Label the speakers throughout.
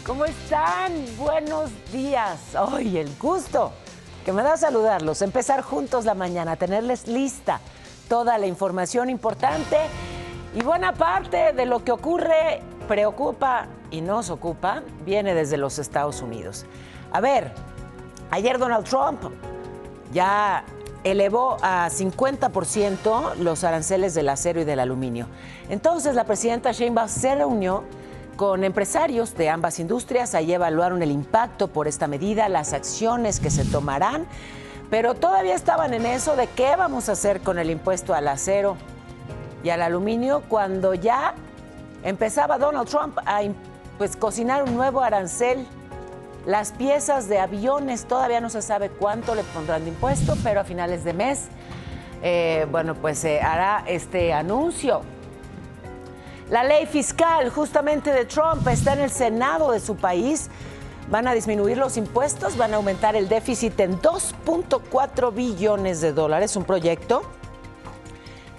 Speaker 1: ¿Cómo están? Buenos días. Hoy el gusto que me da saludarlos, empezar juntos la mañana, tenerles lista toda la información importante y buena parte de lo que ocurre, preocupa y nos ocupa, viene desde los Estados Unidos. A ver, ayer Donald Trump ya elevó a 50% los aranceles del acero y del aluminio. Entonces la presidenta Sheinbaum se reunió con empresarios de ambas industrias. Allí evaluaron el impacto por esta medida, las acciones que se tomarán, pero todavía estaban en eso de qué vamos a hacer con el impuesto al acero y al aluminio cuando ya empezaba Donald Trump a cocinar un nuevo arancel. Las piezas de aviones todavía no se sabe cuánto le pondrán de impuesto, pero a finales de mes, se hará este anuncio. La ley fiscal justamente de Trump está en el Senado de su país. Van a disminuir los impuestos, van a aumentar el déficit en $2.4 billones, un proyecto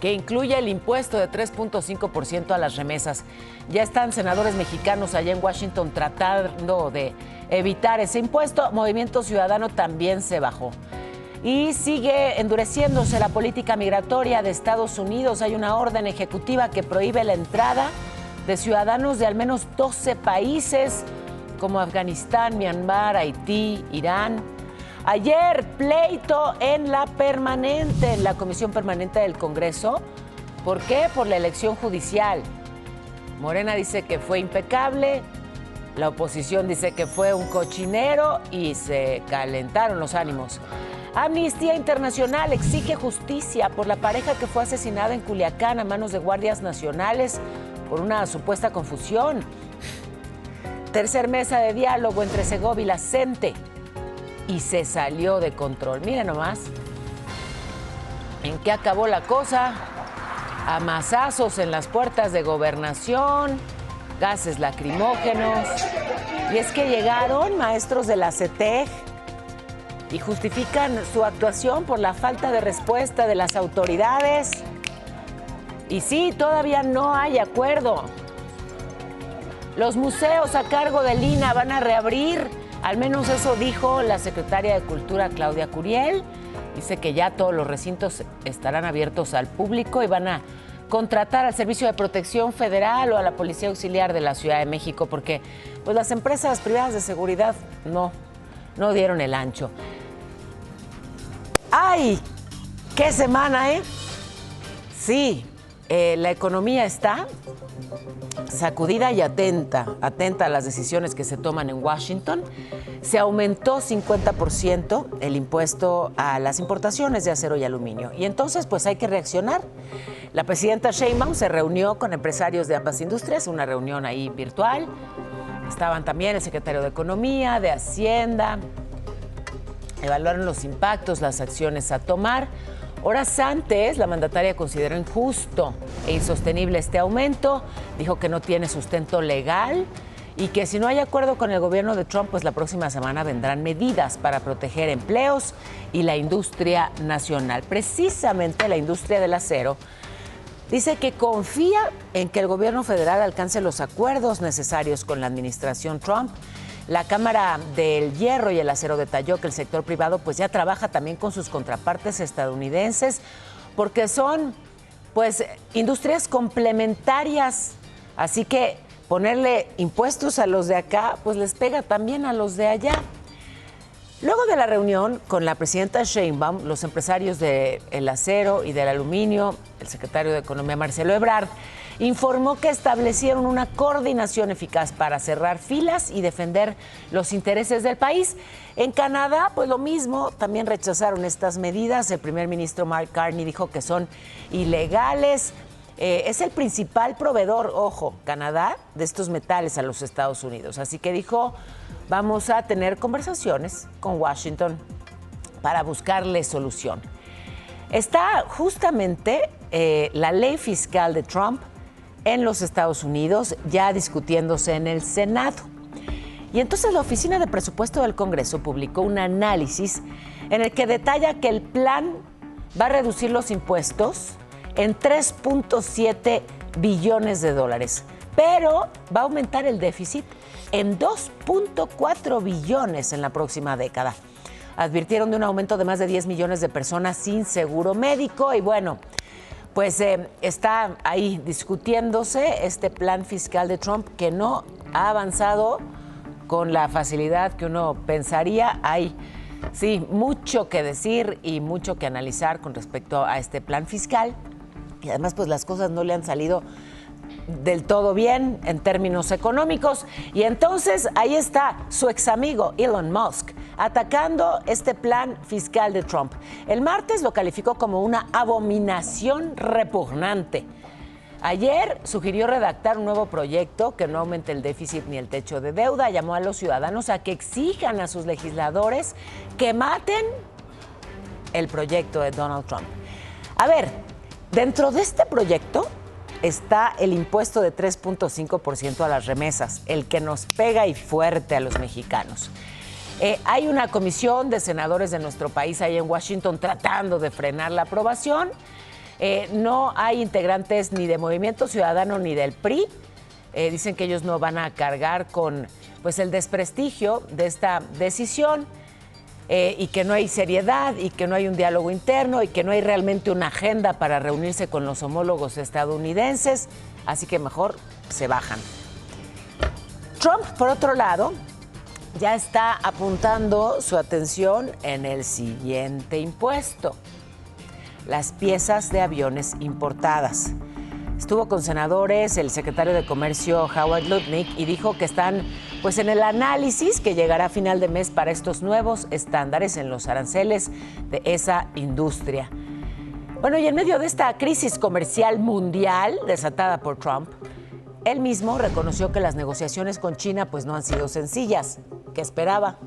Speaker 1: que incluye el impuesto de 3.5% a las remesas. Ya están senadores mexicanos allá en Washington tratando de evitar ese impuesto. Movimiento Ciudadano también se bajó. Y sigue endureciéndose la política migratoria de Estados Unidos. Hay una orden ejecutiva que prohíbe la entrada de ciudadanos de al menos 12 países, como Afganistán, Myanmar, Haití, Irán. Ayer, pleito en la Comisión Permanente del Congreso. ¿Por qué? Por la elección judicial. Morena dice que fue impecable, la oposición dice que fue un cochinero y se calentaron los ánimos. Amnistía Internacional exige justicia por la pareja que fue asesinada en Culiacán a manos de guardias nacionales por una supuesta confusión. Tercer mesa de diálogo entre Segovia y la CENTE y se salió de control. Miren nomás en qué acabó la cosa. Amazazos en las puertas de Gobernación, gases lacrimógenos. Y es que llegaron maestros de la CETEG y justifican su actuación por la falta de respuesta de las autoridades. Y sí, todavía no hay acuerdo. Los museos a cargo de Lina van a reabrir, al menos eso dijo la secretaria de Cultura, Claudia Curiel. Dice que ya todos los recintos estarán abiertos al público y van a contratar al Servicio de Protección Federal o a la Policía Auxiliar de la Ciudad de México porque pues, las empresas privadas de seguridad no dieron el ancho. ¡Ay! ¡Qué semana, eh! Sí, la economía está sacudida y atenta a las decisiones que se toman en Washington. Se aumentó 50% el impuesto a las importaciones de acero y aluminio. Y entonces, pues hay que reaccionar. La presidenta Sheinbaum se reunió con empresarios de ambas industrias, una reunión ahí virtual. Estaban también el secretario de Economía, de Hacienda. Evaluaron los impactos, las acciones a tomar. Horas antes, la mandataria consideró injusto e insostenible este aumento. Dijo que no tiene sustento legal y que si no hay acuerdo con el gobierno de Trump, pues la próxima semana vendrán medidas para proteger empleos y la industria nacional. Precisamente la industria del acero dice que confía en que el gobierno federal alcance los acuerdos necesarios con la administración Trump. La Cámara del Hierro y el Acero detalló que el sector privado pues ya trabaja también con sus contrapartes estadounidenses porque son pues industrias complementarias, así que ponerle impuestos a los de acá pues les pega también a los de allá. Luego de la reunión con la presidenta Sheinbaum, los empresarios del acero y del aluminio, el secretario de Economía Marcelo Ebrard, informó que establecieron una coordinación eficaz para cerrar filas y defender los intereses del país. En Canadá, pues lo mismo, también rechazaron estas medidas. El primer ministro Mark Carney dijo que son ilegales. Es el principal proveedor, ojo, Canadá, de estos metales a los Estados Unidos. Así que dijo, vamos a tener conversaciones con Washington para buscarle solución. Está justamente la ley fiscal de Trump en los Estados Unidos, ya discutiéndose en el Senado. Y entonces la Oficina de Presupuesto del Congreso publicó un análisis en el que detalla que el plan va a reducir los impuestos en $3.7 billones, pero va a aumentar el déficit en 2.4 billones en la próxima década. Advirtieron de un aumento de más de 10 millones de personas sin seguro médico y bueno, pues está ahí discutiéndose este plan fiscal de Trump que no ha avanzado con la facilidad que uno pensaría. Hay, sí, mucho que decir y mucho que analizar con respecto a este plan fiscal. Y además, pues las cosas no le han salido del todo bien en términos económicos. Y entonces ahí está su ex amigo Elon Musk atacando este plan fiscal de Trump. El martes lo calificó como una abominación repugnante. Ayer sugirió redactar un nuevo proyecto que no aumente el déficit ni el techo de deuda. Llamó a los ciudadanos a que exijan a sus legisladores que maten el proyecto de Donald Trump. A ver, dentro de este proyecto está el impuesto de 3.5% a las remesas, el que nos pega y fuerte a los mexicanos. Hay una comisión de senadores de nuestro país ahí en Washington tratando de frenar la aprobación. No hay integrantes ni de Movimiento Ciudadano ni del PRI. Dicen que ellos no van a cargar con pues, el desprestigio de esta decisión y que no hay seriedad y que no hay un diálogo interno y que no hay realmente una agenda para reunirse con los homólogos estadounidenses. Así que mejor se bajan. Trump, por otro lado, ya está apuntando su atención en el siguiente impuesto: las piezas de aviones importadas. Estuvo con senadores el secretario de Comercio Howard Lutnick y dijo que están pues en el análisis que llegará a final de mes para estos nuevos estándares en los aranceles de esa industria. Bueno, y en medio de esta crisis comercial mundial desatada por Trump, él mismo reconoció que las negociaciones con China pues no han sido sencillas, que esperaba.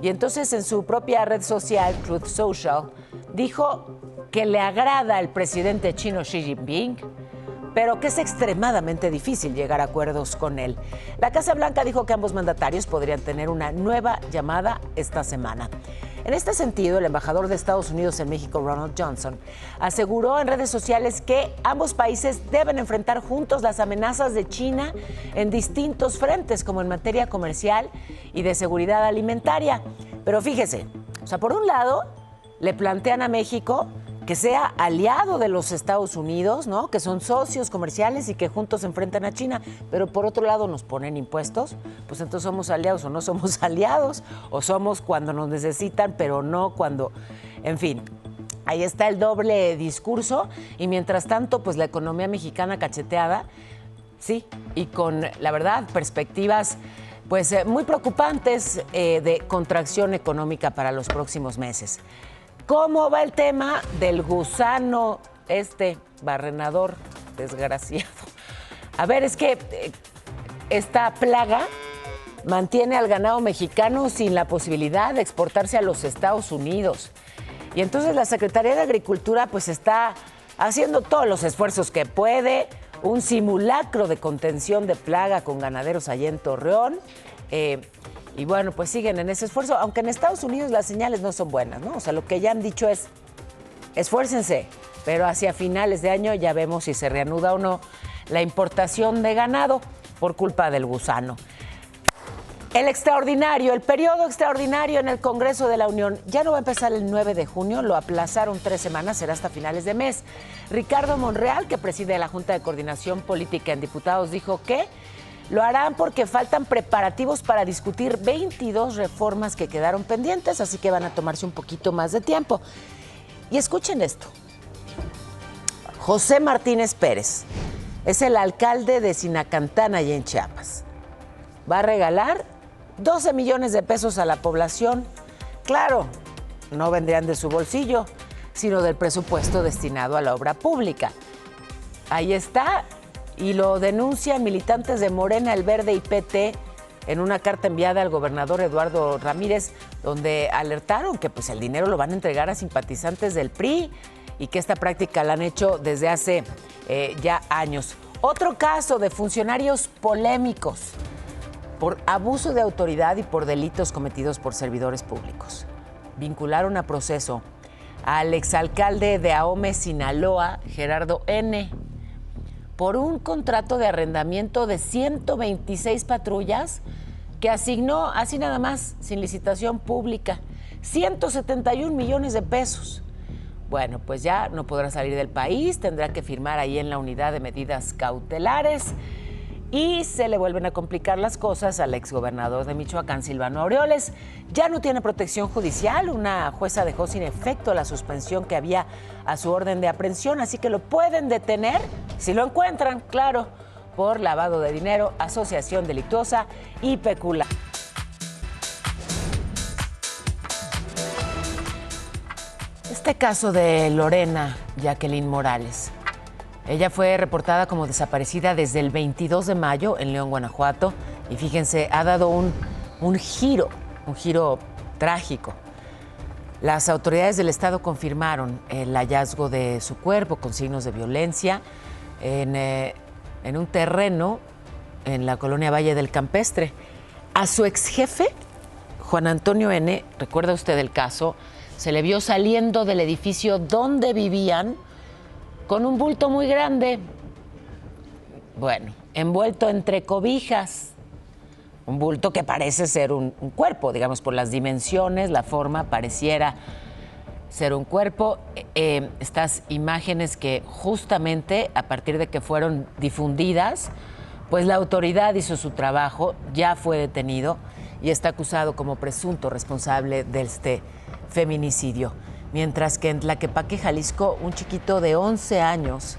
Speaker 1: Y entonces en su propia red social, Truth Social, dijo que le agrada al presidente chino Xi Jinping, pero que es extremadamente difícil llegar a acuerdos con él. La Casa Blanca dijo que ambos mandatarios podrían tener una nueva llamada esta semana. En este sentido, el embajador de Estados Unidos en México, Ronald Johnson, aseguró en redes sociales que ambos países deben enfrentar juntos las amenazas de China en distintos frentes, como en materia comercial y de seguridad alimentaria. Pero fíjese, o sea, por un lado, le plantean a México que sea aliado de los Estados Unidos, ¿no? Que son socios comerciales y que juntos se enfrentan a China, pero por otro lado nos ponen impuestos, pues entonces somos aliados o no somos aliados, o somos cuando nos necesitan, pero no cuando, en fin. Ahí está el doble discurso y mientras tanto, pues la economía mexicana cacheteada, sí, y con, la verdad, perspectivas pues muy preocupantes de contracción económica para los próximos meses. ¿Cómo va el tema del gusano, barrenador desgraciado? A ver, es que esta plaga mantiene al ganado mexicano sin la posibilidad de exportarse a los Estados Unidos. Y entonces la Secretaría de Agricultura pues está haciendo todos los esfuerzos que puede, un simulacro de contención de plaga con ganaderos allá en Torreón. Y bueno, pues siguen en ese esfuerzo, aunque en Estados Unidos las señales no son buenas, ¿no? O sea, lo que ya han dicho es, esfuércense, pero hacia finales de año ya vemos si se reanuda o no la importación de ganado por culpa del gusano. El periodo extraordinario en el Congreso de la Unión ya no va a empezar el 9 de junio, lo aplazaron 3 semanas, será hasta finales de mes. Ricardo Monreal, que preside la Junta de Coordinación Política en Diputados, dijo que lo harán porque faltan preparativos para discutir 22 reformas que quedaron pendientes, así que van a tomarse un poquito más de tiempo. Y escuchen esto. José Martínez Pérez es el alcalde de Sinacantán, allá en Chiapas. Va a regalar 12 millones de pesos a la población. Claro, no vendrían de su bolsillo, sino del presupuesto destinado a la obra pública. Ahí está. Y lo denuncian militantes de Morena, El Verde y PT en una carta enviada al gobernador Eduardo Ramírez, donde alertaron que pues, el dinero lo van a entregar a simpatizantes del PRI y que esta práctica la han hecho desde hace ya años. Otro caso de funcionarios polémicos por abuso de autoridad y por delitos cometidos por servidores públicos. Vincularon a proceso al exalcalde de Ahome, Sinaloa, Gerardo N., por un contrato de arrendamiento de 126 patrullas que asignó así nada más, sin licitación pública, 171 millones de pesos. Bueno, pues ya no podrá salir del país, tendrá que firmar ahí en la unidad de medidas cautelares y se le vuelven a complicar las cosas al exgobernador de Michoacán, Silvano Aureoles. Ya no tiene protección judicial, una jueza dejó sin efecto la suspensión que había a su orden de aprehensión, así que lo pueden detener, si lo encuentran, claro, por lavado de dinero, asociación delictuosa y peculato. Este caso de Lorena Jacqueline Morales. Ella fue reportada como desaparecida desde el 22 de mayo en León, Guanajuato. Y fíjense, ha dado un giro trágico. Las autoridades del estado confirmaron el hallazgo de su cuerpo con signos de violencia en un terreno en la colonia Valle del Campestre. A su exjefe, Juan Antonio N., ¿recuerda usted el caso? Se le vio saliendo del edificio donde vivían con un bulto muy grande, bueno, envuelto entre cobijas, un bulto que parece ser un cuerpo, digamos, por las dimensiones, la forma, pareciera ser un cuerpo. Estas imágenes que justamente a partir de que fueron difundidas, pues la autoridad hizo su trabajo, ya fue detenido y está acusado como presunto responsable de este feminicidio. Mientras que en Tlaquepaque, Jalisco, un chiquito de 11 años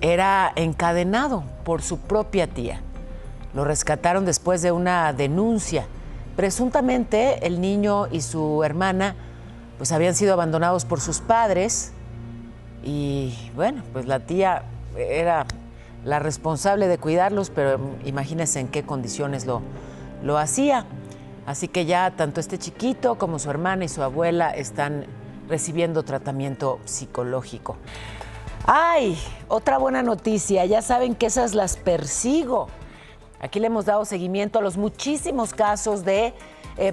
Speaker 1: era encadenado por su propia tía. Lo rescataron después de una denuncia. Presuntamente, el niño y su hermana pues habían sido abandonados por sus padres y, bueno, pues la tía era la responsable de cuidarlos, pero imagínense en qué condiciones lo hacía. Así que ya tanto este chiquito como su hermana y su abuela están recibiendo tratamiento psicológico. ¡Ay! Otra buena noticia, ya saben que esas las persigo. Aquí le hemos dado seguimiento a los muchísimos casos de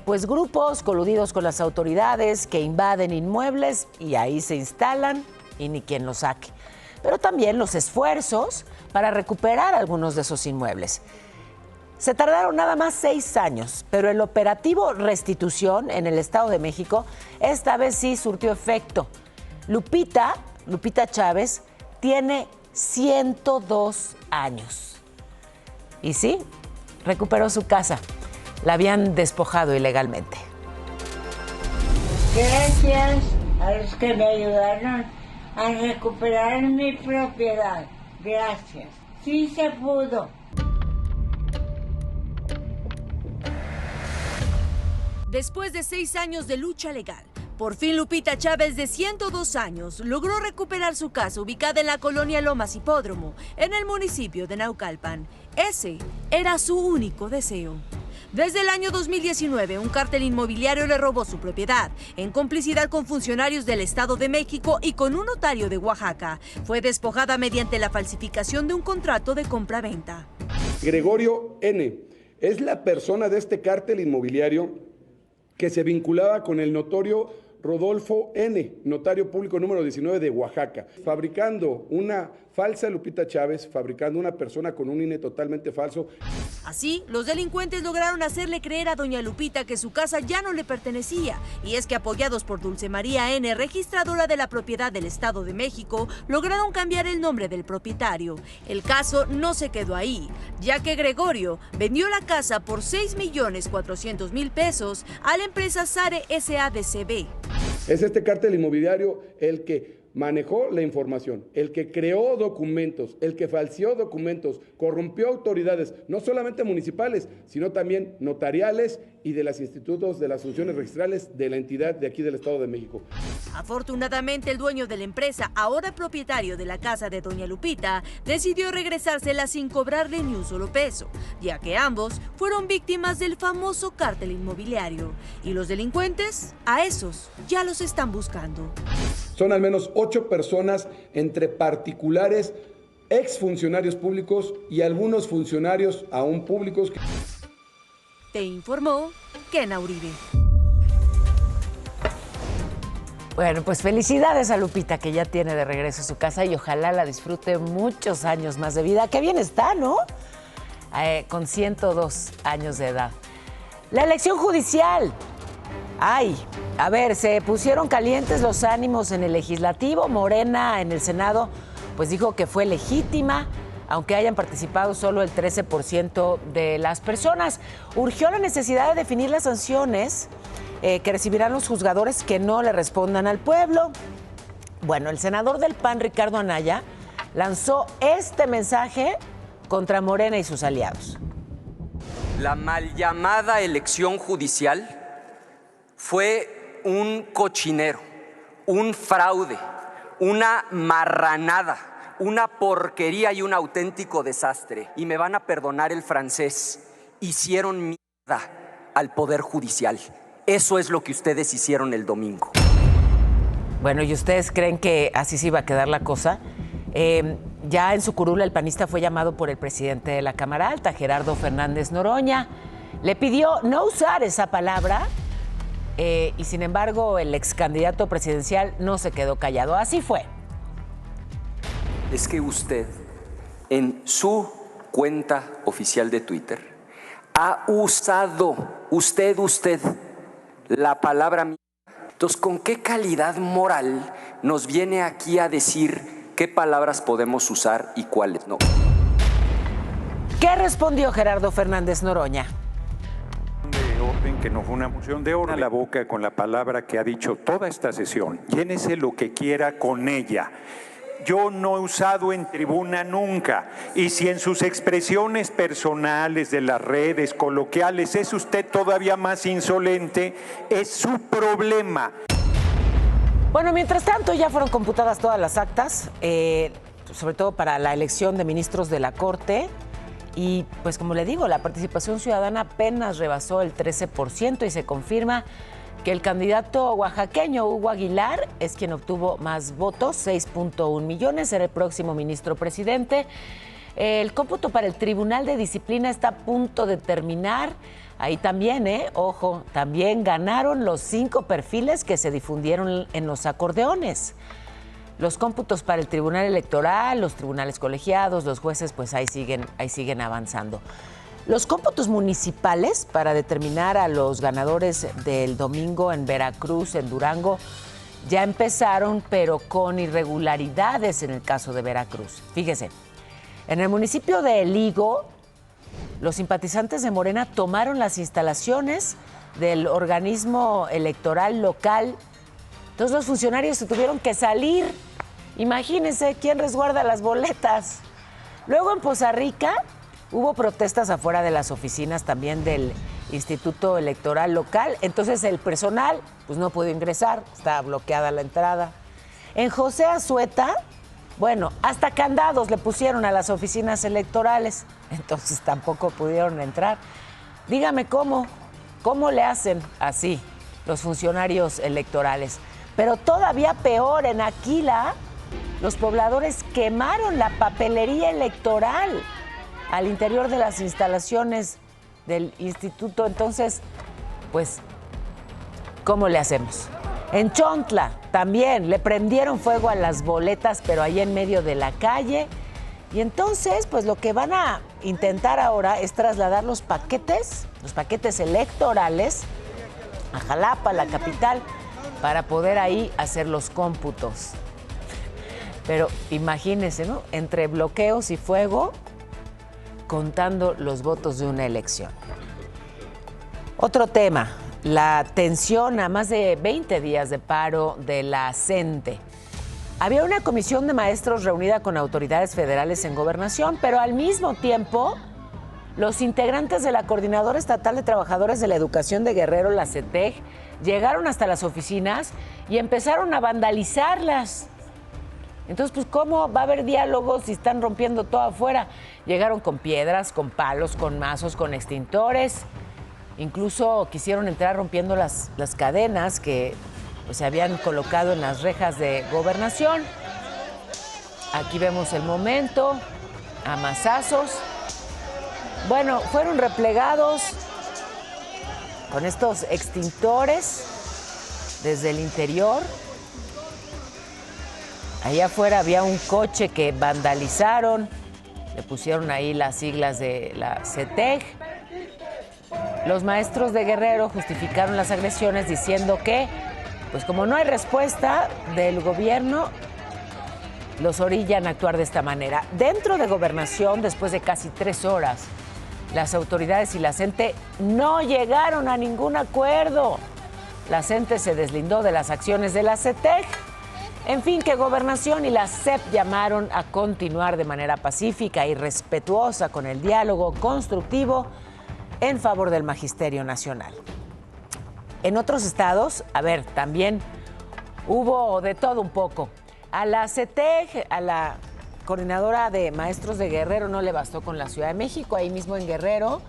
Speaker 1: pues grupos coludidos con las autoridades que invaden inmuebles y ahí se instalan y ni quien los saque. Pero también los esfuerzos para recuperar algunos de esos inmuebles. Se tardaron nada más 6 años, pero el operativo Restitución en el Estado de México esta vez sí surtió efecto. Lupita Chávez tiene 102 años. Y sí, recuperó su casa. La habían despojado ilegalmente.
Speaker 2: Gracias a los que me ayudaron a recuperar mi propiedad. Gracias. Sí se pudo.
Speaker 3: Después de 6 años de lucha legal, por fin Lupita Chávez, de 102 años, logró recuperar su casa ubicada en la colonia Lomas Hipódromo, en el municipio de Naucalpan. Ese era su único deseo. Desde el año 2019, un cártel inmobiliario le robó su propiedad, en complicidad con funcionarios del Estado de México y con un notario de Oaxaca. Fue despojada mediante la falsificación de un contrato de compra-venta.
Speaker 4: Gregorio N. es la persona de este cártel inmobiliario que se vinculaba con el notario Rodolfo N., notario público número 19 de Oaxaca, fabricando una falsa Lupita Chávez, fabricando una persona con un INE totalmente falso.
Speaker 3: Así, los delincuentes lograron hacerle creer a doña Lupita que su casa ya no le pertenecía, y es que apoyados por Dulce María N., registradora de la propiedad del Estado de México, lograron cambiar el nombre del propietario. El caso no se quedó ahí, ya que Gregorio vendió la casa por 6.400.000 pesos a la empresa Sare SADCB.
Speaker 4: Es este cártel inmobiliario el que manejó la información, el que creó documentos, el que falseó documentos, corrompió autoridades, no solamente municipales, sino también notariales y de los institutos de las funciones registrales de la entidad de aquí del Estado de México.
Speaker 3: Afortunadamente, el dueño de la empresa, ahora propietario de la casa de doña Lupita, decidió regresársela sin cobrarle ni un solo peso, ya que ambos fueron víctimas del famoso cártel inmobiliario. Y los delincuentes, a esos ya los están buscando.
Speaker 4: Son al menos 8 personas entre particulares, exfuncionarios públicos y algunos funcionarios aún públicos.
Speaker 3: Te informó Kena Uribe.
Speaker 1: Bueno, pues felicidades a Lupita, que ya tiene de regreso a su casa y ojalá la disfrute muchos años más de vida. Qué bien está, ¿no? Con 102 años de edad. La elección judicial. Ay, a ver, se pusieron calientes los ánimos en el legislativo. Morena en el Senado, pues dijo que fue legítima, aunque hayan participado solo el 13% de las personas. Urgió la necesidad de definir las sanciones que recibirán los juzgadores que no le respondan al pueblo. Bueno, el senador del PAN, Ricardo Anaya, lanzó este mensaje contra Morena y sus aliados.
Speaker 5: La mal llamada elección judicial fue un cochinero, un fraude, una marranada, una porquería y un auténtico desastre. Y me van a perdonar el francés, hicieron mierda al Poder Judicial. Eso es lo que ustedes hicieron el domingo.
Speaker 1: Bueno, ¿y ustedes creen que así se iba a quedar la cosa? Ya en su curul el panista fue llamado por el presidente de la Cámara Alta, Gerardo Fernández Noroña. Le pidió no usar esa palabra y sin embargo el ex candidato presidencial no se quedó callado. Así fue.
Speaker 5: Es que usted, en su cuenta oficial de Twitter, ha usado, usted, la palabra mierda. Entonces, ¿con qué calidad moral nos viene aquí a decir qué palabras podemos usar y cuáles no?
Speaker 1: ¿Qué respondió Gerardo Fernández Noroña?
Speaker 6: De orden, que no fue una moción de orden. A la boca con la palabra que ha dicho toda esta sesión. Llénese lo que quiera con ella. Yo no he usado en tribuna nunca. Y si en sus expresiones personales de las redes coloquiales es usted todavía más insolente, es su problema.
Speaker 1: Bueno, mientras tanto ya fueron computadas todas las actas, sobre todo para la elección de ministros de la Corte. Y pues como le digo, la participación ciudadana apenas rebasó el 13% y se confirma que el candidato oaxaqueño Hugo Aguilar es quien obtuvo más votos, 6.1 millones, será el próximo ministro presidente. El cómputo para el Tribunal de Disciplina está a punto de terminar. Ahí también, ojo, también ganaron los 5 perfiles que se difundieron en los acordeones. Los cómputos para el Tribunal Electoral, los tribunales colegiados, los jueces, pues ahí siguen avanzando. Los cómputos municipales para determinar a los ganadores del domingo en Veracruz, en Durango, ya empezaron, pero con irregularidades en el caso de Veracruz. Fíjese, en el municipio de El Higo, los simpatizantes de Morena tomaron las instalaciones del organismo electoral local. Entonces los funcionarios se tuvieron que salir. Imagínense quién resguarda las boletas. Luego en Poza Rica hubo protestas afuera de las oficinas también del Instituto Electoral local. Entonces el personal pues no pudo ingresar, estaba bloqueada la entrada. En José Azueta, bueno, hasta candados le pusieron a las oficinas electorales. Entonces tampoco pudieron entrar. Dígame cómo le hacen así los funcionarios electorales. Pero todavía peor, en Aquila, los pobladores quemaron la papelería electoral al interior de las instalaciones del instituto. Entonces, pues, ¿cómo le hacemos? En Chontla también le prendieron fuego a las boletas, pero ahí en medio de la calle. Y entonces, pues lo que van a intentar ahora es trasladar los paquetes electorales a Jalapa, la capital, para poder ahí hacer los cómputos. Pero imagínense, ¿no? Entre bloqueos y fuego, contando los votos de una elección. Otro tema, la tensión a más de 20 días de paro de la CENTE. Había una comisión de maestros reunida con autoridades federales en Gobernación, pero al mismo tiempo, los integrantes de la Coordinadora Estatal de Trabajadores de la Educación de Guerrero, la CETEG, llegaron hasta las oficinas y empezaron a vandalizarlas. Entonces, pues, ¿cómo va a haber diálogos si están rompiendo todo afuera? Llegaron con piedras, con palos, con mazos, con extintores. Incluso quisieron entrar rompiendo las cadenas que pues, se habían colocado en las rejas de Gobernación. Aquí vemos el momento, a mazazos. Bueno, fueron replegados con estos extintores desde el interior Allá afuera había un coche que vandalizaron, le pusieron ahí las siglas de la CETEG. Los maestros de Guerrero justificaron las agresiones diciendo que, pues como no hay respuesta del gobierno, los orillan a actuar de esta manera. Dentro de Gobernación, después de casi 3 horas, las autoridades y la CENTE no llegaron a ningún acuerdo. La CENTE se deslindó de las acciones de la CETEG. En fin, que Gobernación y la SEP llamaron a continuar de manera pacífica y respetuosa con el diálogo constructivo en favor del Magisterio Nacional. En otros estados, también hubo de todo un poco. A la CETEG, a la coordinadora de maestros de Guerrero, no le bastó con la Ciudad de México. Ahí mismo en Guerrero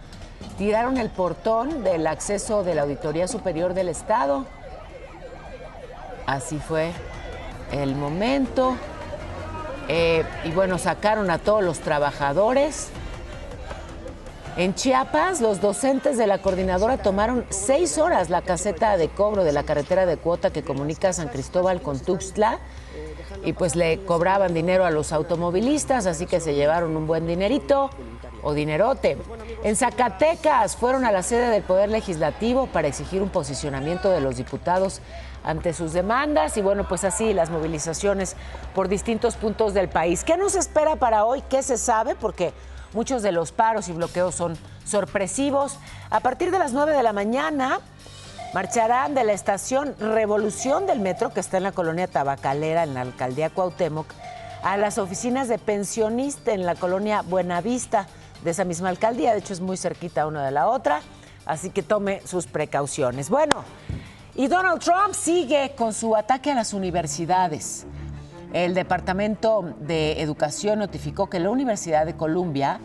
Speaker 1: tiraron el portón del acceso de la Auditoría Superior del Estado. Así fue el momento. Y bueno, sacaron a todos los trabajadores. En Chiapas, los docentes de la coordinadora tomaron 6 horas la caseta de cobro de la carretera de cuota que comunica San Cristóbal con Tuxtla, y pues le cobraban dinero a los automovilistas, así que se llevaron un buen dinerito o dinerote. En Zacatecas fueron a la sede del Poder Legislativo para exigir un posicionamiento de los diputados ante sus demandas, y bueno, pues así las movilizaciones por distintos puntos del país. ¿Qué nos espera para hoy? ¿Qué se sabe? Porque muchos de los paros y bloqueos son sorpresivos. A partir de las 9 de la mañana marcharán de la estación Revolución del metro, que está en la colonia Tabacalera, en la alcaldía Cuauhtémoc, a las oficinas de pensionista en la colonia Buenavista de esa misma alcaldía. De hecho, es muy cerquita una de la otra, así que tome sus precauciones. Bueno, y Donald Trump sigue con su ataque a las universidades. El Departamento de Educación notificó que la Universidad de Columbia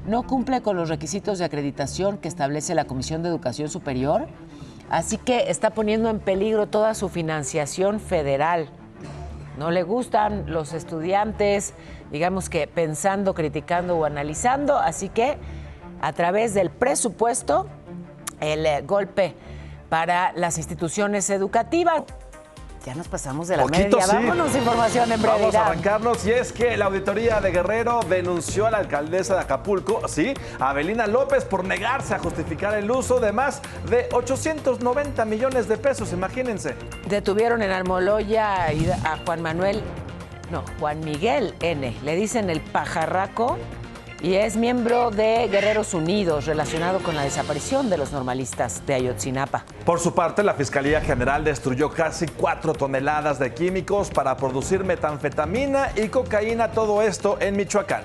Speaker 1: no cumple con los requisitos de acreditación que establece la Comisión de Educación Superior, así que está poniendo en peligro toda su financiación federal. No le gustan los estudiantes, digamos que pensando, criticando o analizando, así que a través del presupuesto, el golpe para las instituciones educativas. Ya nos pasamos de la
Speaker 7: Poquito,
Speaker 1: media.
Speaker 7: sí.
Speaker 1: Vámonos, información en brevedad.
Speaker 7: Vamos a arrancarnos, y es que la Auditoría de Guerrero denunció a la alcaldesa de Acapulco, sí, a Avelina López, por negarse a justificar el uso de más de 890 millones de pesos, imagínense.
Speaker 1: Detuvieron en Almoloya a Juan Miguel N. Le dicen el pajarraco, y es miembro de Guerreros Unidos, relacionado con la desaparición de los normalistas de Ayotzinapa.
Speaker 7: Por su parte, la Fiscalía General destruyó casi 4 toneladas de químicos para producir metanfetamina y cocaína, todo esto en Michoacán.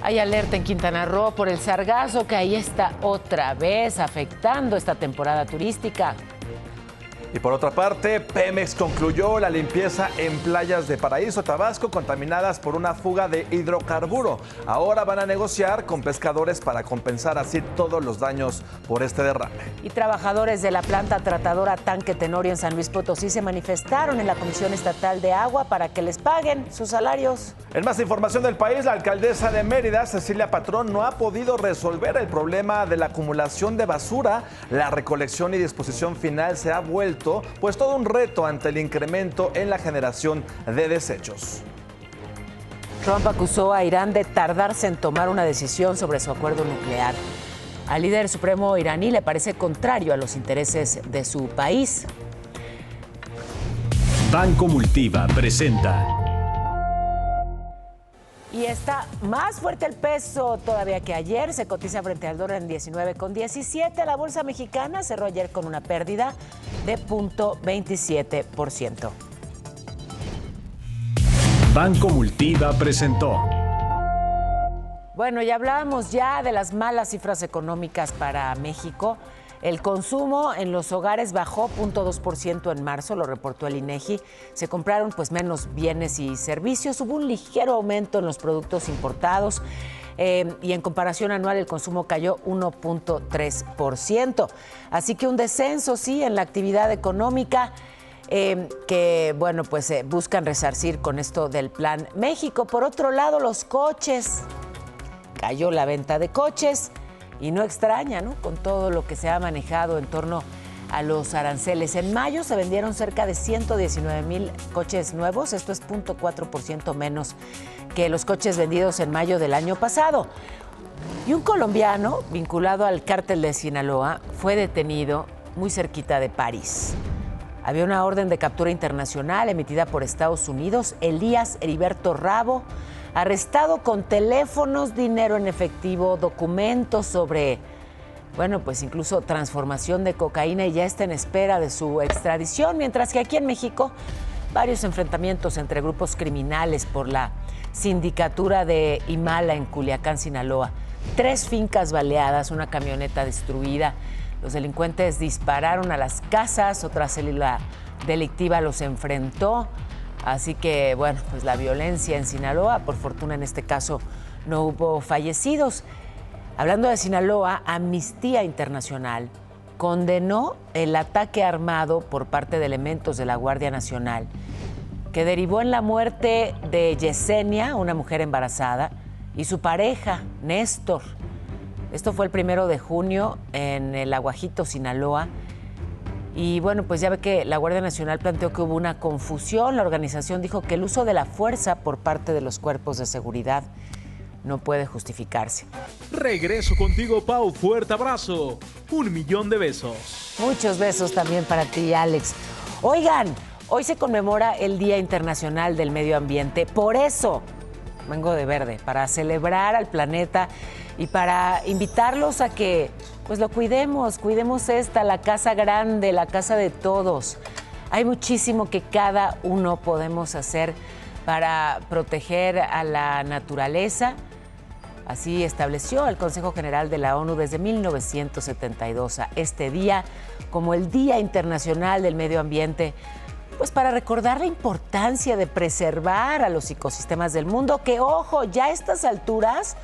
Speaker 1: Hay alerta en Quintana Roo por el sargazo, que ahí está otra vez afectando esta temporada turística.
Speaker 7: Y por otra parte, Pemex concluyó la limpieza en playas de Paraíso, Tabasco, contaminadas por una fuga de hidrocarburo. Ahora van a negociar con pescadores para compensar así todos los daños por este derrame.
Speaker 1: Y trabajadores de la planta tratadora Tanque Tenorio en San Luis Potosí se manifestaron en la Comisión Estatal de Agua para que les paguen sus salarios.
Speaker 7: En más información del país, la alcaldesa de Mérida, Cecilia Patrón, no ha podido resolver el problema de la acumulación de basura. La recolección y disposición final se ha vuelto pues todo un reto ante el incremento en la generación de desechos.
Speaker 1: Trump acusó a Irán de tardarse en tomar una decisión sobre su acuerdo nuclear. Al líder supremo iraní le parece contrario a los intereses de su país.
Speaker 8: Banco Multiva presenta.
Speaker 1: Y está más fuerte el peso todavía que ayer. Se cotiza frente al dólar en 19,17. La bolsa mexicana cerró ayer con una pérdida de 0.27%.
Speaker 8: Banco Multiva presentó.
Speaker 1: Bueno, ya hablábamos ya de las malas cifras económicas para México. El consumo en los hogares bajó 0.2% en marzo, lo reportó el INEGI. Se compraron pues menos bienes y servicios. Hubo un ligero aumento en los productos importados y en comparación anual el consumo cayó 1.3%. Así que un descenso, sí, en la actividad económica que, bueno, pues buscan resarcir con esto del Plan México. Por otro lado, los coches. Cayó la venta de coches. Y no extraña, ¿no? Con todo lo que se ha manejado en torno a los aranceles. En mayo se vendieron cerca de 119,000 coches nuevos, esto es 0.4% menos que los coches vendidos en mayo del año pasado. Y un colombiano vinculado al cártel de Sinaloa fue detenido muy cerquita de París. Había una orden de captura internacional emitida por Estados Unidos. Elías Heriberto Rabo, arrestado con teléfonos, dinero en efectivo, documentos sobre, bueno, pues incluso transformación de cocaína, y ya está en espera de su extradición, mientras que aquí en México varios enfrentamientos entre grupos criminales por la sindicatura de Imala en Culiacán, Sinaloa. 3 fincas baleadas, una camioneta destruida. Los delincuentes dispararon a las casas, otra célula delictiva los enfrentó. Así que, bueno, pues la violencia en Sinaloa, por fortuna en este caso no hubo fallecidos. Hablando de Sinaloa, Amnistía Internacional condenó el ataque armado por parte de elementos de la Guardia Nacional que derivó en la muerte de Yesenia, una mujer embarazada, y su pareja, Néstor. Esto fue el 1 de junio en el Aguajito, Sinaloa. Y bueno, pues ya ve que la Guardia Nacional planteó que hubo una confusión. La organización dijo que el uso de la fuerza por parte de los cuerpos de seguridad no puede justificarse.
Speaker 8: Regreso contigo, Pau. Fuerte abrazo. 1,000,000 de besos.
Speaker 1: Muchos besos también para ti, Alex. Oigan, hoy se conmemora el Día Internacional del Medio Ambiente. Por eso vengo de verde, para celebrar al planeta y para invitarlos a que pues lo cuidemos la casa grande, la casa de todos. Hay muchísimo que cada uno podemos hacer para proteger a la naturaleza. Así estableció el Consejo General de la ONU desde 1972 a este día como el Día Internacional del Medio Ambiente, pues para recordar la importancia de preservar a los ecosistemas del mundo, que, ojo, ya a estas alturas,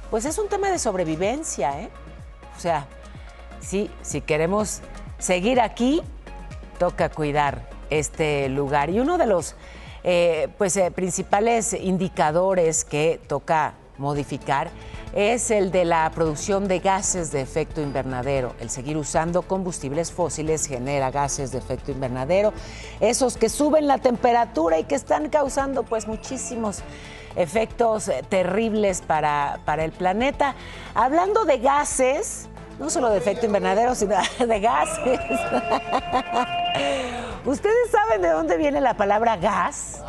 Speaker 1: pues es un tema de sobrevivencia, ¿eh? O sea, sí, si queremos seguir aquí, toca cuidar este lugar. Y uno de los principales indicadores que toca modificar es el de la producción de gases de efecto invernadero. El seguir usando combustibles fósiles genera gases de efecto invernadero, esos que suben la temperatura y que están causando pues muchísimos efectos terribles para el planeta. Hablando de gases, no solo de efecto invernadero, sino de gases. ¿Ustedes saben de dónde viene la palabra gas?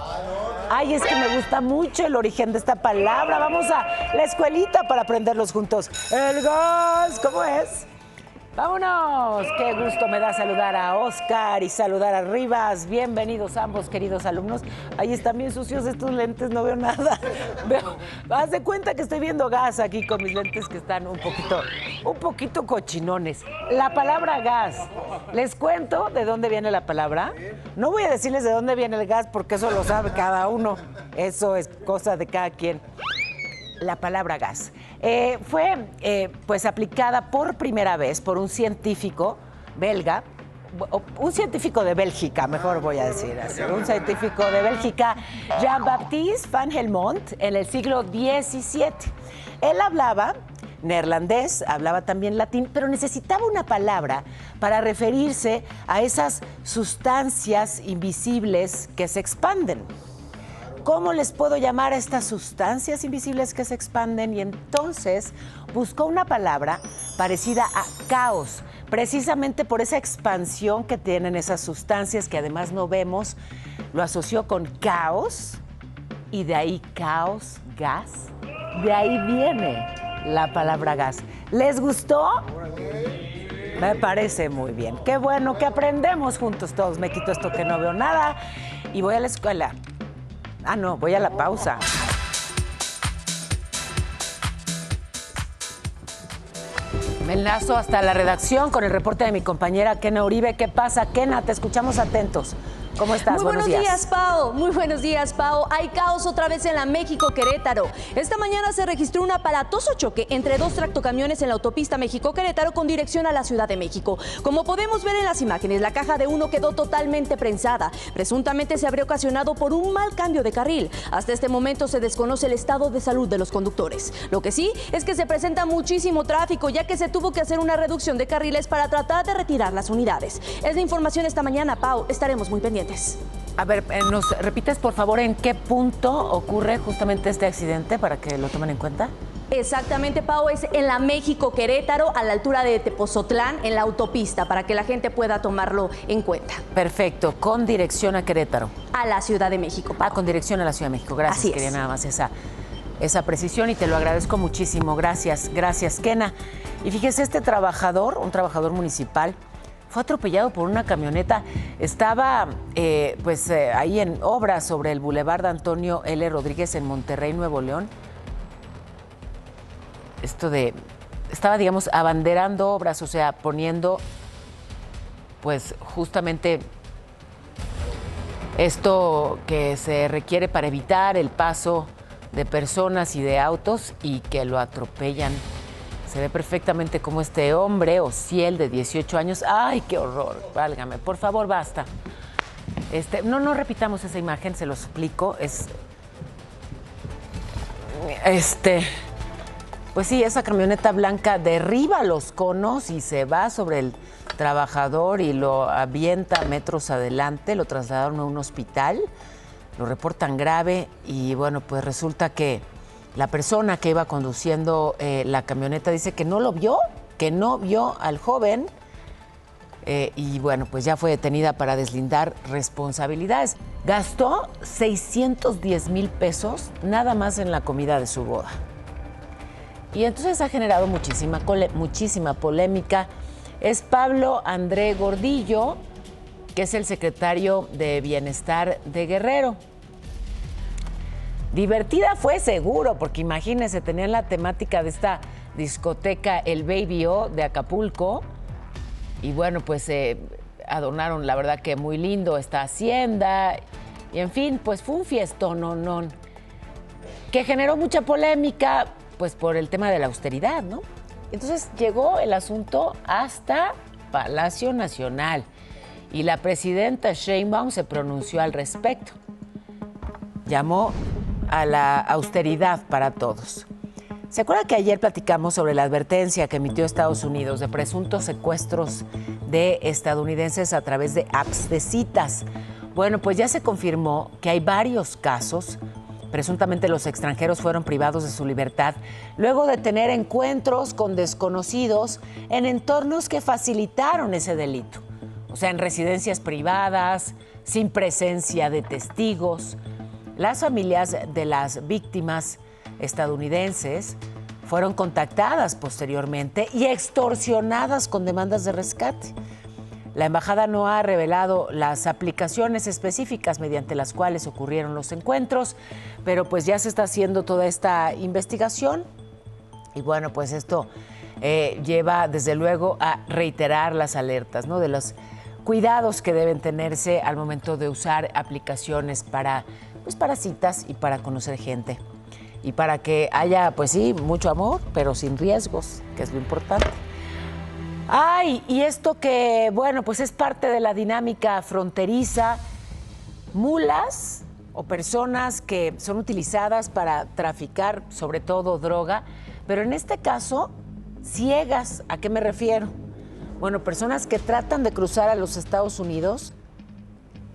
Speaker 1: Ay, es que me gusta mucho el origen de esta palabra. Vamos a la escuelita para aprenderlos juntos. El gas, ¿cómo es? ¡Vámonos! Qué gusto me da saludar a Oscar y saludar a Rivas. Bienvenidos ambos, queridos alumnos. Ahí están bien sucios estos lentes, no veo nada. Haz de cuenta que estoy viendo gas aquí con mis lentes que están un poquito cochinones. La palabra gas. ¿Les cuento de dónde viene la palabra? No voy a decirles de dónde viene el gas porque eso lo sabe cada uno. Eso es cosa de cada quien. La palabra gas fue pues aplicada por primera vez por un científico belga, un científico de Bélgica, mejor voy a decir así, un científico de Bélgica, Jean-Baptiste van Helmont, en el siglo XVII. Él hablaba neerlandés, hablaba también latín, pero necesitaba una palabra para referirse a esas sustancias invisibles que se expanden. ¿Cómo les puedo llamar a estas sustancias invisibles que se expanden? Y entonces buscó una palabra parecida a caos, precisamente por esa expansión que tienen esas sustancias que además no vemos. Lo asoció con caos y de ahí caos, gas. De ahí viene la palabra gas. ¿Les gustó? Me parece muy bien. Qué bueno que aprendemos juntos todos. Me quito esto que no veo nada y voy a la escuela. Ah, no, voy a la pausa. Me enlazo hasta la redacción con el reporte de mi compañera Kena Uribe. ¿Qué pasa, Kena? Te escuchamos atentos. ¿Cómo estás?
Speaker 9: Muy buenos días, Pao. Muy buenos días, Pao. Hay caos otra vez en la México-Querétaro. Esta mañana se registró un aparatoso choque entre dos tractocamiones en la autopista México-Querétaro con dirección a la Ciudad de México. Como podemos ver en las imágenes, la caja de uno quedó totalmente prensada. Presuntamente se habría ocasionado por un mal cambio de carril. Hasta este momento se desconoce el estado de salud de los conductores. Lo que sí es que se presenta muchísimo tráfico, ya que se tuvo que hacer una reducción de carriles para tratar de retirar las unidades. Es la información esta mañana, Pau. Estaremos muy pendientes.
Speaker 1: A ver, ¿nos repites, por favor, en qué punto ocurre justamente este accidente para que lo tomen en cuenta?
Speaker 9: Exactamente, Pau, es en la México-Querétaro, a la altura de Tepozotlán, en la autopista, para que la gente pueda tomarlo en cuenta.
Speaker 1: Perfecto, con dirección a Querétaro.
Speaker 9: A la Ciudad de México, Pau.
Speaker 1: Con dirección a la Ciudad de México. Gracias,
Speaker 9: Así
Speaker 1: quería
Speaker 9: es.
Speaker 1: nada más esa precisión y te lo agradezco muchísimo. Gracias, Kena. Y fíjese, este trabajador, un trabajador municipal, fue atropellado por una camioneta. Estaba ahí en obras sobre el Boulevard Antonio L. Rodríguez en Monterrey, Nuevo León. Estaba, digamos, abanderando obras, o sea, poniendo, pues, justamente esto que se requiere para evitar el paso de personas y de autos y que lo atropellan. Se ve perfectamente como este hombre, Ociel, de 18 años. ¡Ay, qué horror! Válgame, por favor, basta. No repitamos esa imagen, se lo explico. Pues sí, esa camioneta blanca derriba los conos y se va sobre el trabajador y lo avienta metros adelante. Lo trasladaron a un hospital, lo reportan grave y bueno, pues resulta que la persona que iba conduciendo la camioneta dice que no lo vio, que no vio al joven y bueno, pues ya fue detenida para deslindar responsabilidades. Gastó 610,000 pesos nada más en la comida de su boda. Y entonces ha generado muchísima polémica. Es Pablo André Gordillo, que es el secretario de Bienestar de Guerrero. Divertida fue seguro, porque imagínense, tenían la temática de esta discoteca El Baby O de Acapulco. Y bueno, pues adornaron, la verdad que muy lindo esta hacienda. Y en fin, pues fue un fiestón, que generó mucha polémica, pues por el tema de la austeridad, ¿no? Entonces llegó el asunto hasta Palacio Nacional y la presidenta Sheinbaum se pronunció al respecto. Llamó a la austeridad para todos. ¿Se acuerdan que ayer platicamos sobre la advertencia que emitió Estados Unidos de presuntos secuestros de estadounidenses a través de apps de citas? Bueno, pues ya se confirmó que hay varios casos. Presuntamente los extranjeros fueron privados de su libertad luego de tener encuentros con desconocidos en entornos que facilitaron ese delito. O sea, en residencias privadas, sin presencia de testigos. Las familias de las víctimas estadounidenses fueron contactadas posteriormente y extorsionadas con demandas de rescate. La embajada no ha revelado las aplicaciones específicas mediante las cuales ocurrieron los encuentros, pero pues ya se está haciendo toda esta investigación y bueno, pues esto lleva desde luego a reiterar las alertas, ¿no? De los cuidados que deben tenerse al momento de usar aplicaciones para citas y para conocer gente y para que haya, pues sí, mucho amor, pero sin riesgos, que es lo importante. Ay, y esto que, bueno, pues es parte de la dinámica fronteriza, mulas o personas que son utilizadas para traficar, sobre todo droga, pero en este caso, ciegas. ¿A qué me refiero? Bueno, personas que tratan de cruzar a los Estados Unidos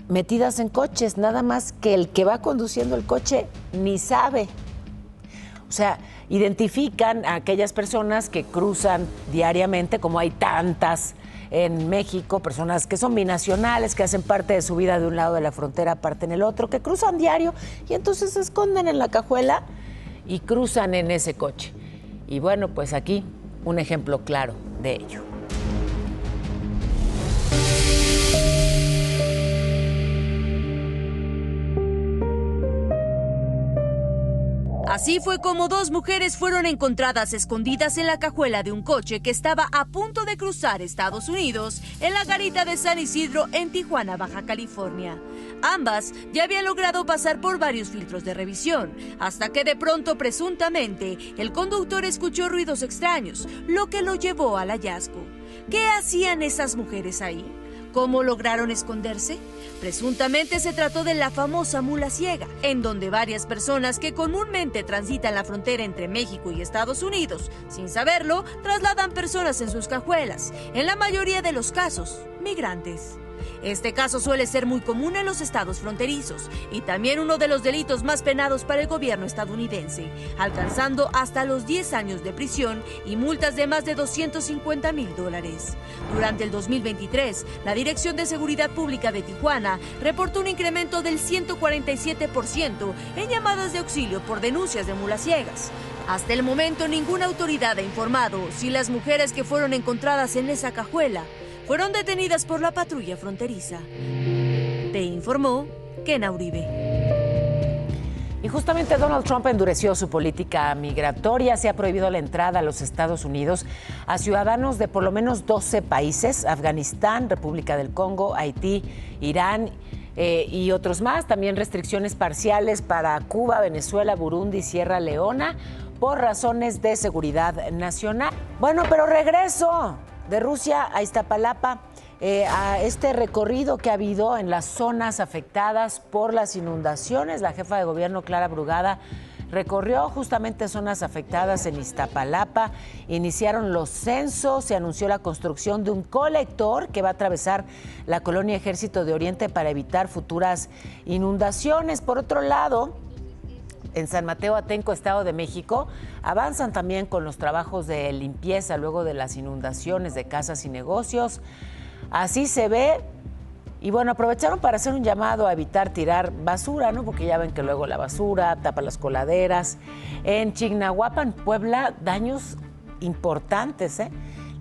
Speaker 1: metidas en coches, nada más que el que va conduciendo el coche ni sabe. O sea, identifican a aquellas personas que cruzan diariamente, como hay tantas en México, personas que son binacionales, que hacen parte de su vida de un lado de la frontera, parte en el otro, que cruzan diario y entonces se esconden en la cajuela y cruzan en ese coche. Y bueno, pues aquí un ejemplo claro de ello.
Speaker 3: Así fue como 2 mujeres fueron encontradas escondidas en la cajuela de un coche que estaba a punto de cruzar Estados Unidos en la garita de San Isidro en Tijuana, Baja California. Ambas ya habían logrado pasar por varios filtros de revisión, hasta que de pronto, presuntamente, el conductor escuchó ruidos extraños, lo que lo llevó al hallazgo. ¿Qué hacían esas mujeres ahí? ¿Cómo lograron esconderse? Presuntamente se trató de la famosa mula ciega, en donde varias personas que comúnmente transitan la frontera entre México y Estados Unidos, sin saberlo, trasladan personas en sus cajuelas, en la mayoría de los casos, migrantes. Este caso suele ser muy común en los estados fronterizos y también uno de los delitos más penados para el gobierno estadounidense, alcanzando hasta los 10 años de prisión y multas de más de $250,000. Durante el 2023, la Dirección de Seguridad Pública de Tijuana reportó un incremento del 147% en llamadas de auxilio por denuncias de mulas ciegas. Hasta el momento, ninguna autoridad ha informado si las mujeres que fueron encontradas en esa cajuela fueron detenidas por la patrulla fronteriza. Te informó Kena Uribe.
Speaker 1: Y justamente Donald Trump endureció su política migratoria. Se ha prohibido la entrada a los Estados Unidos a ciudadanos de por lo menos 12 países: Afganistán, República del Congo, Haití, Irán y otros más. También restricciones parciales para Cuba, Venezuela, Burundi, Sierra Leona, por razones de seguridad nacional. Bueno, pero regreso de Rusia a Iztapalapa, a este recorrido que ha habido en las zonas afectadas por las inundaciones. La jefa de gobierno, Clara Brugada, recorrió justamente zonas afectadas en Iztapalapa. Iniciaron los censos, se anunció la construcción de un colector que va a atravesar la colonia Ejército de Oriente para evitar futuras inundaciones. Por otro lado, en San Mateo Atenco, Estado de México, avanzan también con los trabajos de limpieza luego de las inundaciones de casas y negocios. Así se ve. Y bueno, aprovecharon para hacer un llamado a evitar tirar basura, ¿no? Porque ya ven que luego la basura tapa las coladeras. En Chignahuapan, Puebla, daños importantes, ¿eh?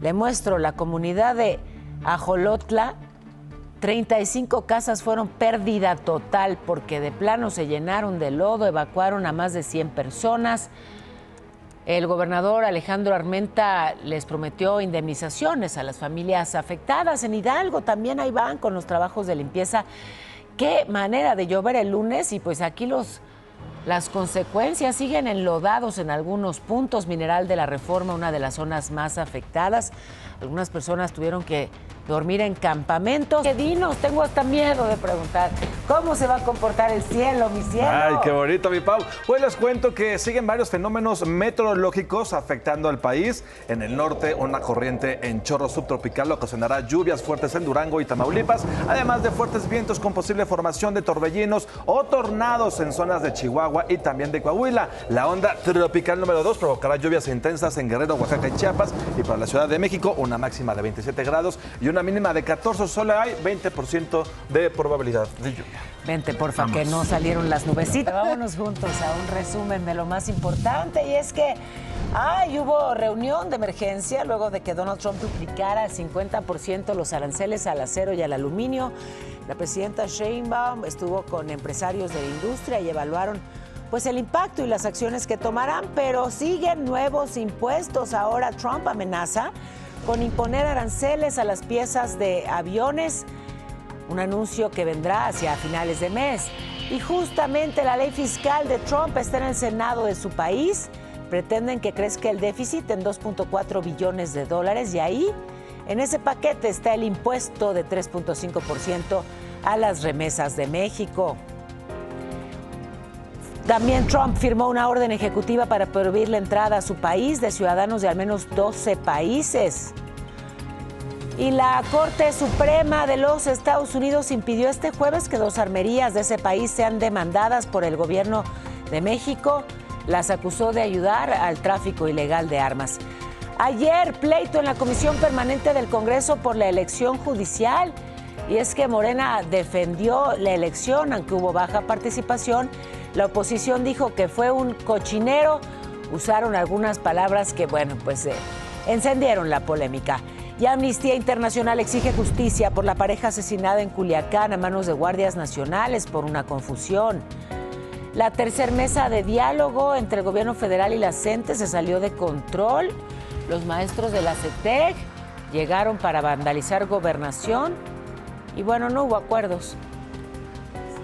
Speaker 1: Le muestro la comunidad de Ajolotla. 35 casas fueron pérdida total porque de plano se llenaron de lodo, evacuaron a más de 100 personas. El gobernador Alejandro Armenta les prometió indemnizaciones a las familias afectadas. En Hidalgo también ahí van con los trabajos de limpieza. Qué manera de llover el lunes, y pues aquí las consecuencias siguen enlodados en algunos puntos. Mineral de la Reforma, una de las zonas más afectadas. Algunas personas tuvieron que dormir en campamentos. ¿Qué dinos? Tengo hasta miedo de preguntar cómo se va a comportar el cielo, mi cielo.
Speaker 7: Ay, qué bonito, mi Pau. Pues les cuento que siguen varios fenómenos meteorológicos afectando al país. En el norte, una corriente en chorro subtropical ocasionará lluvias fuertes en Durango y Tamaulipas, además de fuertes vientos con posible formación de torbellinos o tornados en zonas de Chihuahua y también de Coahuila. La onda tropical número 2 provocará lluvias intensas en Guerrero, Oaxaca y Chiapas, y para la Ciudad de México una máxima de 27 grados y una mínima de 14. Solo hay 20% de probabilidad de lluvia.
Speaker 1: Vente, porfa, que no salieron las nubecitas. Vámonos juntos a un resumen de lo más importante, y es que hubo reunión de emergencia luego de que Donald Trump duplicara al 50% los aranceles al acero y al aluminio. La presidenta Sheinbaum estuvo con empresarios de la industria y evaluaron pues el impacto y las acciones que tomarán, pero siguen nuevos impuestos. Ahora Trump amenaza con imponer aranceles a las piezas de aviones, un anuncio que vendrá hacia finales de mes. Y justamente la ley fiscal de Trump está en el Senado de su país. Pretenden que crezca el déficit en $2.4 billones, y ahí, en ese paquete, está el impuesto de 3.5% a las remesas de México. También Trump firmó una orden ejecutiva para prohibir la entrada a su país de ciudadanos de al menos 12 países. Y la Corte Suprema de los Estados Unidos impidió este jueves que 2 armerías de ese país sean demandadas por el gobierno de México. Las acusó de ayudar al tráfico ilegal de armas. Ayer, pleito en la Comisión Permanente del Congreso por la elección judicial. Y es que Morena defendió la elección, aunque hubo baja participación. La oposición dijo que fue un cochinero. Usaron algunas palabras que, encendieron la polémica. Y Amnistía Internacional exige justicia por la pareja asesinada en Culiacán a manos de guardias nacionales por una confusión. La tercera mesa de diálogo entre el gobierno federal y la CENTE se salió de control. Los maestros de la CETEC llegaron para vandalizar Gobernación y bueno, no hubo acuerdos.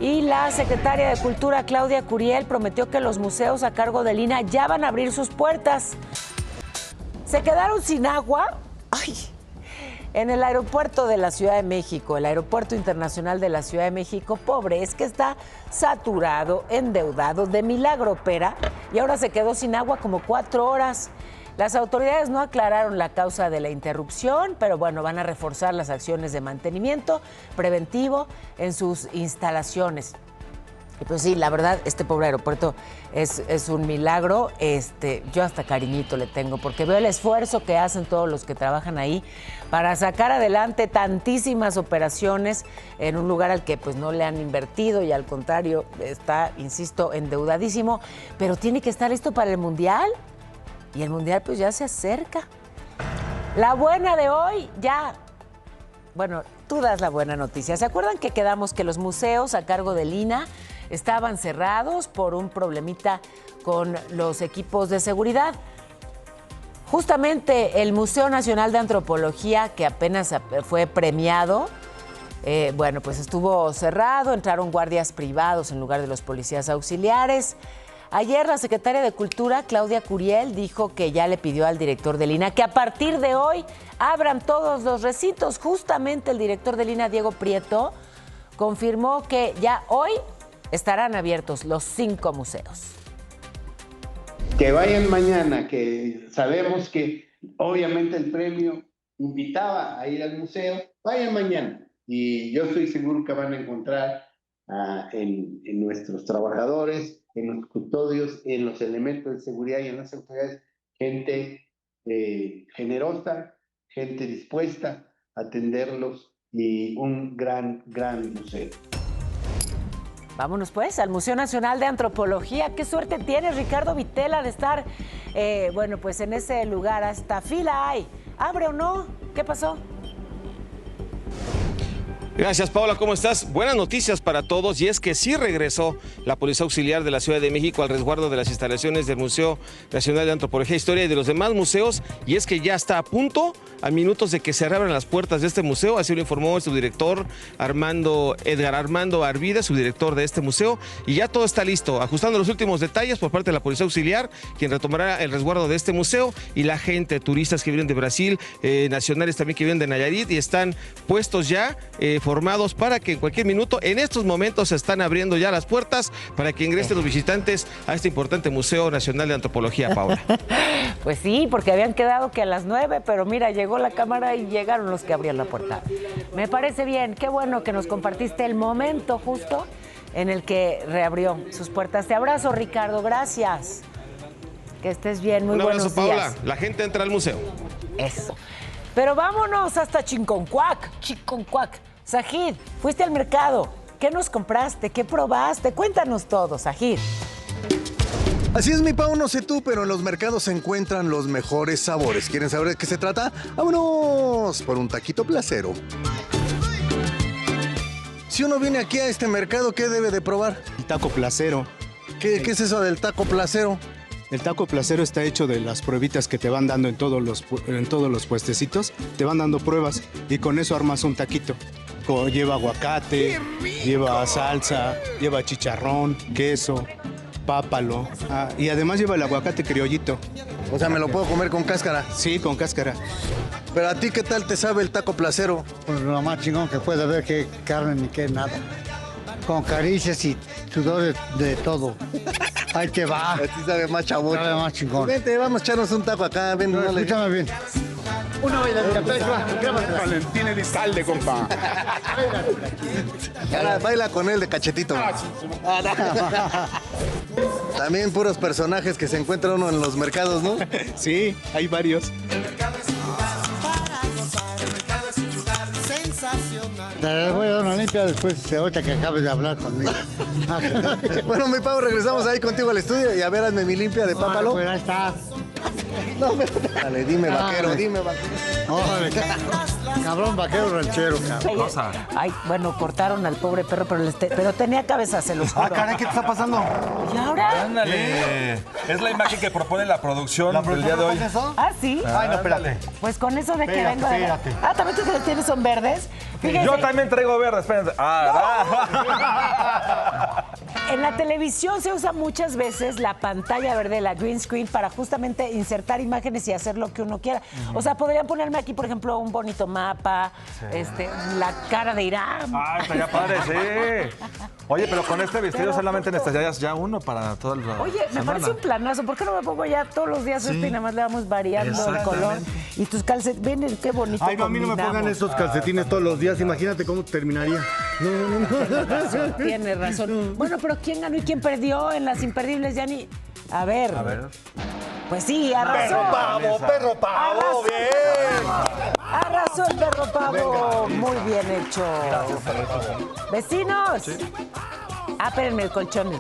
Speaker 1: Y la secretaria de Cultura, Claudia Curiel, prometió que los museos a cargo del INAH ya van a abrir sus puertas. ¿Se quedaron sin agua? ¡Ay! En el aeropuerto de la Ciudad de México, el Aeropuerto Internacional de la Ciudad de México, pobre, es que está saturado, endeudado, de milagro opera, y ahora se quedó sin agua como 4 horas. Las autoridades no aclararon la causa de la interrupción, pero bueno, van a reforzar las acciones de mantenimiento preventivo en sus instalaciones. Y pues sí, la verdad, este pobre aeropuerto es un milagro. Yo hasta cariñito le tengo, porque veo el esfuerzo que hacen todos los que trabajan ahí para sacar adelante tantísimas operaciones en un lugar al que pues no le han invertido y al contrario está, insisto, endeudadísimo, pero tiene que estar listo para el Mundial. Y el Mundial pues ya se acerca. La buena de hoy ya... Bueno, tú das la buena noticia. ¿Se acuerdan que quedamos que los museos a cargo del INAH estaban cerrados por un problemita con los equipos de seguridad? Justamente el Museo Nacional de Antropología, que apenas fue premiado, bueno, pues estuvo cerrado, entraron guardias privados en lugar de los policías auxiliares. Ayer la secretaria de Cultura, Claudia Curiel, dijo que ya le pidió al director del INAH que a partir de hoy abran todos los recintos. Justamente el director del INAH, Diego Prieto, confirmó que ya hoy estarán abiertos los 5 museos.
Speaker 10: Que vayan mañana, que sabemos que obviamente el premio invitaba a ir al museo, vayan mañana. Y yo estoy seguro que van a encontrar en nuestros trabajadores, en los custodios, en los elementos de seguridad y en las autoridades, gente generosa, gente dispuesta a atenderlos y un gran museo.
Speaker 1: Vámonos pues al Museo Nacional de Antropología. Qué suerte tienes, Ricardo Vitela, de estar, bueno, pues en ese lugar. Hasta fila hay. ¿Abre o no? ¿Qué pasó?
Speaker 11: Gracias, Paola, ¿cómo estás? Buenas noticias para todos, y es que sí regresó la Policía Auxiliar de la Ciudad de México al resguardo de las instalaciones del Museo Nacional de Antropología e Historia y de los demás museos, y es que ya está a punto, a minutos de que se reabran las puertas de este museo, así lo informó el subdirector Edgar Armando Arvida, subdirector de este museo, y ya todo está listo, ajustando los últimos detalles por parte de la Policía Auxiliar, quien retomará el resguardo de este museo, y la gente, turistas que vienen de Brasil, nacionales también que vienen de Nayarit, y están puestos ya, formados para que en cualquier minuto, en estos momentos se están abriendo ya las puertas para que ingresen los visitantes a este importante Museo Nacional de Antropología, Paola.
Speaker 1: Pues sí, porque habían quedado que a las 9, pero mira, llegó la cámara y llegaron los que abrían la puerta. Me parece bien, qué bueno que nos compartiste el momento justo en el que reabrió sus puertas. Te abrazo, Ricardo, gracias. Que estés bien, muy buenos días. Un abrazo,
Speaker 11: Paola. La gente entra al museo.
Speaker 1: Eso. Pero vámonos hasta Chinconcuac. Sajid, fuiste al mercado. ¿Qué nos compraste? ¿Qué probaste? Cuéntanos todo, Sajid.
Speaker 12: Así es, mi Pau, no sé tú, pero en los mercados se encuentran los mejores sabores. ¿Quieren saber de qué se trata? ¡Vámonos! Por un taquito placero. Si uno viene aquí a este mercado, ¿qué debe de probar?
Speaker 13: El taco placero.
Speaker 12: ¿Qué es eso del taco placero?
Speaker 13: El taco placero está hecho de las pruebitas que te van dando en todos los puestecitos. Te van dando pruebas y con eso armas un taquito. Lleva aguacate, lleva salsa, lleva chicharrón, queso, pápalo. Y además lleva el aguacate criollito.
Speaker 12: O sea, ¿me lo puedo comer con cáscara?
Speaker 13: Sí, con cáscara.
Speaker 12: Pero a ti, ¿qué tal te sabe el taco placero?
Speaker 14: Pues lo más chingón que puede haber, que carne ni que nada. Con caricias y sudor de todo. Ahí te va.
Speaker 12: Así sabe más chavo.
Speaker 14: Sabe más chingón.
Speaker 12: Vente, vamos a echarnos un taco acá. Ven,
Speaker 14: no, escúchame bien.
Speaker 12: Una bailadita,
Speaker 15: Valentín Elizalde, compa.
Speaker 12: Ahora baila con él de cachetito. También puros personajes que se encuentra uno en los mercados, ¿no?
Speaker 13: Sí, hay varios.
Speaker 16: El mercado es un lugar sensacional.
Speaker 14: Te voy a dar una limpia después, ahorita que acabes de hablar conmigo.
Speaker 12: Bueno, mi Pau, regresamos ahí contigo al estudio y a ver, hazme mi limpia de pápalo.
Speaker 14: Pues ahí está.
Speaker 12: No, dale, dime vaquero, dime vaquero.
Speaker 14: Órale, cabrón vaquero ranchero, cabrón.
Speaker 1: Ay, bueno, cortaron al pobre perro, pero tenía cabeza, se los juro.
Speaker 12: Ah, caray, ¿qué te está pasando?
Speaker 1: ¿Y ahora?
Speaker 7: Ándale. Es la imagen que propone la producción del día de hoy.
Speaker 14: ¿Eso?
Speaker 1: ¿Ah, sí?
Speaker 12: Ay, no, espérate.
Speaker 1: Pues con eso de que
Speaker 14: Espérate,
Speaker 1: vengo de...
Speaker 14: espérate.
Speaker 1: Ah, ¿también tú que los tienes son verdes? Fíjense,
Speaker 7: Yo también traigo verde, espérense.
Speaker 1: en la televisión se usa muchas veces la pantalla verde, la green screen, para justamente insertar imágenes y hacer lo que uno quiera. O sea, podrían ponerme aquí, por ejemplo, un bonito mapa, la cara de Irán.
Speaker 7: Ay, estaría padre, sí. Oye, pero con este vestido solamente necesitarías ya uno para todo el
Speaker 1: Oye, me parece un planazo. ¿Por qué no me pongo ya todos los días esto y nada más le vamos variando el color? Y tus calcetines, ven qué bonito.
Speaker 12: Ay, no, a mí no me pongan estos calcetines todos los días. Imagínate cómo terminaría. No.
Speaker 1: Tienes razón. Bueno, pero ¿quién ganó y quién perdió en las imperdibles, Yanni? A ver. Pues sí, arrasó.
Speaker 12: Perro pavo, bien.
Speaker 1: Arrasó el perro pavo. Muy bien hecho. Vecinos. Ah, espérenme, el colchón.